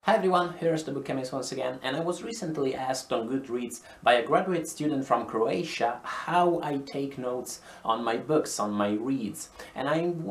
Hi everyone, here's the Book Chemist once again, and I was recently asked on Goodreads by a graduate student from Croatia how I take notes on my books, on my reads. And I'm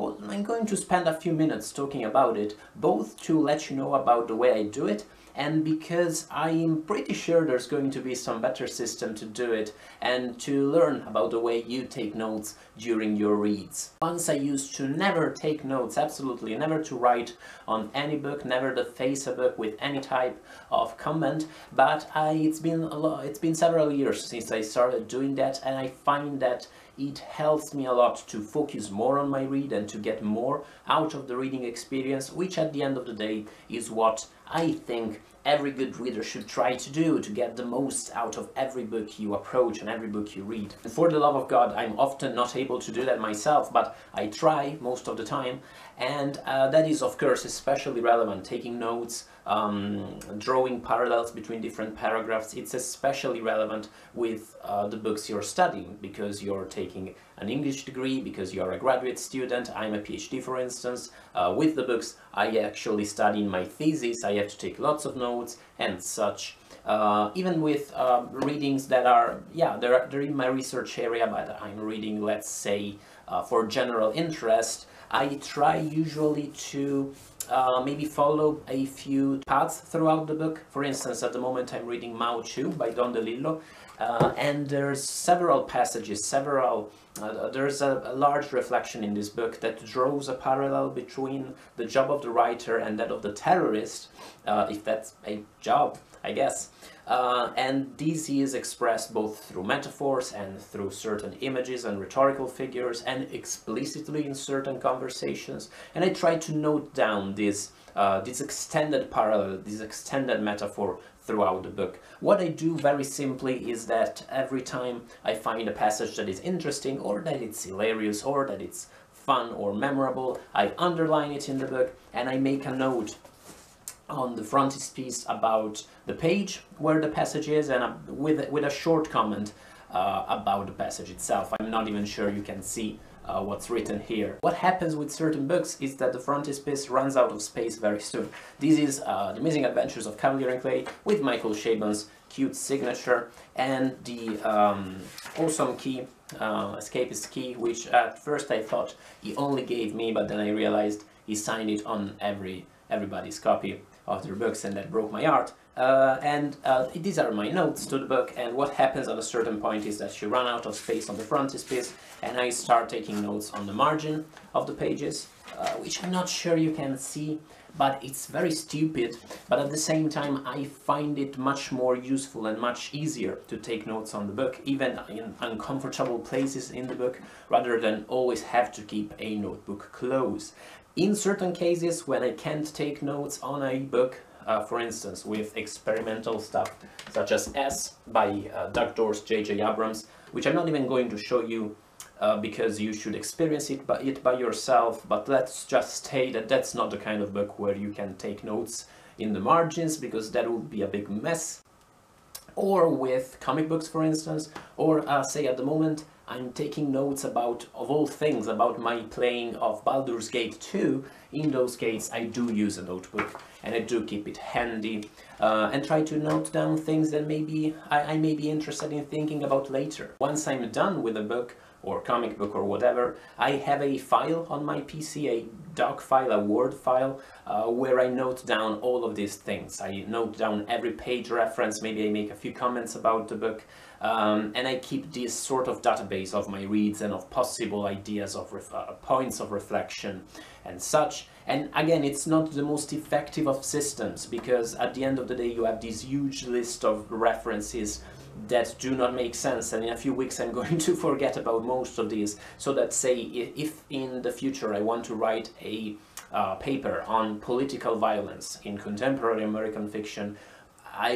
going to spend a few minutes talking about it, both to let you know about the way I do it, and because I'm pretty sure there's going to be some better system to do it and to learn about the way you take notes during your reads. Once I used to never take notes, absolutely never to write on any book, never to face a book with any type of comment, but it's been several years since I started doing that, and I find that it helps me a lot to focus more on my read and to get more out of the reading experience, which at the end of the day is what I think every good reader should try to do, to get the most out of every book you approach and every book you read. And for the love of God, I'm often not able to do that myself, but I try most of the time, and that is of course especially relevant. Taking notes, drawing parallels between different paragraphs, it's especially relevant with the books you're studying, because you're taking an English degree, because you're a graduate student. I'm a PhD, for instance. With the books I actually study in my thesis, I have to take lots of notes and such. Even with readings that are, they're in my research area, but I'm reading, let's say, for general interest, I try usually to maybe follow a few paths throughout the book. For instance, at the moment I'm reading Mao Chu by Don DeLillo, and there's several passages, there's a large reflection in this book that draws a parallel between the job of the writer and that of the terrorist, if that's a job, I guess. And this is expressed both through metaphors and through certain images and rhetorical figures, and explicitly in certain conversations. And I try to note down this extended parallel, this extended metaphor throughout the book. What I do very simply is that every time I find a passage that is interesting, or that it's hilarious, or that it's fun or memorable, I underline it in the book and I make a note on the frontispiece about the page where the passage is, and with a short comment about the passage itself. I'm not even sure you can see what's written here. What happens with certain books is that the frontispiece runs out of space very soon. This is The Amazing Adventures of Kavalier and Clay with Michael Chabon's cute signature, and the awesome key, escapist key, which at first I thought he only gave me, but then I realized he signed it on everybody's copy of their books, and that broke my heart. These are my notes to the book, and what happens at a certain point is that she ran out of space on the frontispiece, and I start taking notes on the margin of the pages, which I'm not sure you can see, but it's very stupid. But at the same time, I find it much more useful and much easier to take notes on the book, even in uncomfortable places in the book, rather than always have to keep a notebook close. In certain cases, when I can't take notes on a book, for instance with experimental stuff such as S by Doug Dorse, J.J. Abrams, which I'm not even going to show you because you should experience it by yourself, but let's just say that that's not the kind of book where you can take notes in the margins, because that would be a big mess. Or with comic books, for instance, or say at the moment I'm taking notes about, of all things, about my playing of Baldur's Gate 2. In those cases I do use a notebook, and I do keep it handy, and try to note down things that maybe I may be interested in thinking about later. Once I'm done with a book, or comic book, or whatever, I have a file on my PC, a doc file, a Word file, where I note down all of these things. I note down every page reference, maybe I make a few comments about the book, and I keep this sort of database of my reads and of possible ideas of points of reflection and such. And again, it's not the most effective of systems, because at the end of the day you have this huge list of references that do not make sense, and in a few weeks I'm going to forget about most of these. So that, say, if in the future I want to write a paper on political violence in contemporary American fiction,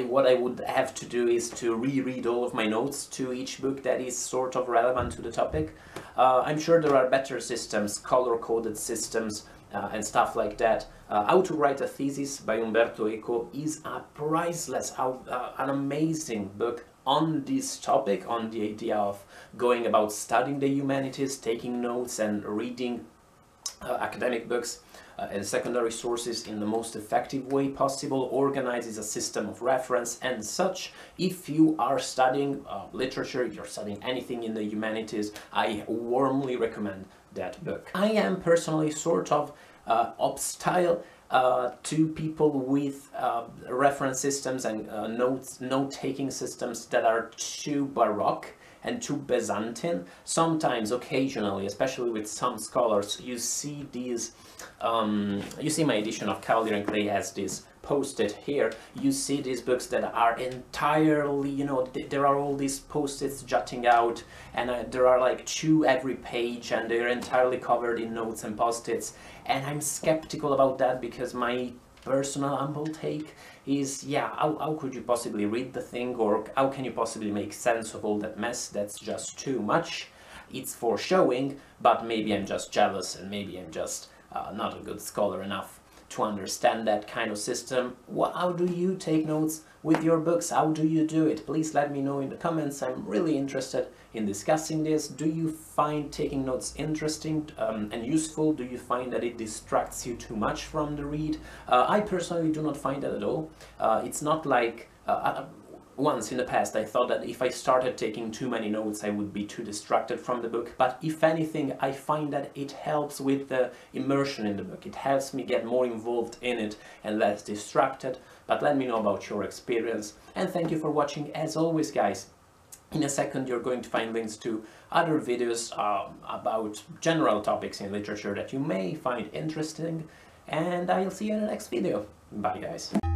what I would have to do is to reread all of my notes to each book that is sort of relevant to the topic. I'm sure there are better systems, color-coded systems, and stuff like that. How to Write a Thesis by Umberto Eco is a priceless, an amazing book on this topic, on the idea of going about studying the humanities, taking notes and reading academic books. and secondary sources in the most effective way possible, organizes a system of reference and such. If you are studying literature, if you're studying anything in the humanities, I warmly recommend that book. I am personally sort of hostile to people with reference systems and note-taking systems that are too baroque and too Byzantine. Sometimes, occasionally, especially with some scholars, you see these, you see my edition of Cavalier and Clay has this post-it here. You see these books that are entirely, you know, there are all these post-its jutting out, and there are like 2 every page, and they're entirely covered in notes and post-its, and I'm skeptical about that because my personal humble take is, yeah, how could you possibly read the thing, or how can you possibly make sense of all that mess? That's just too much. It's for showing, but maybe I'm just jealous, and maybe I'm just not a good scholar enough to understand that kind of system. How do you take notes with your books? How do you do it? Please let me know in the comments. I'm really interested in discussing this. Do you find taking notes interesting and useful? Do you find that it distracts you too much from the read? I personally do not find that at all. It's not like once in the past I thought that if I started taking too many notes I would be too distracted from the book, but if anything I find that it helps with the immersion in the book. It helps me get more involved in it and less distracted. But let me know about your experience, and thank you for watching as always, guys. In a second you're going to find links to other videos about general topics in literature that you may find interesting, and I'll see you in the next video. Bye, guys.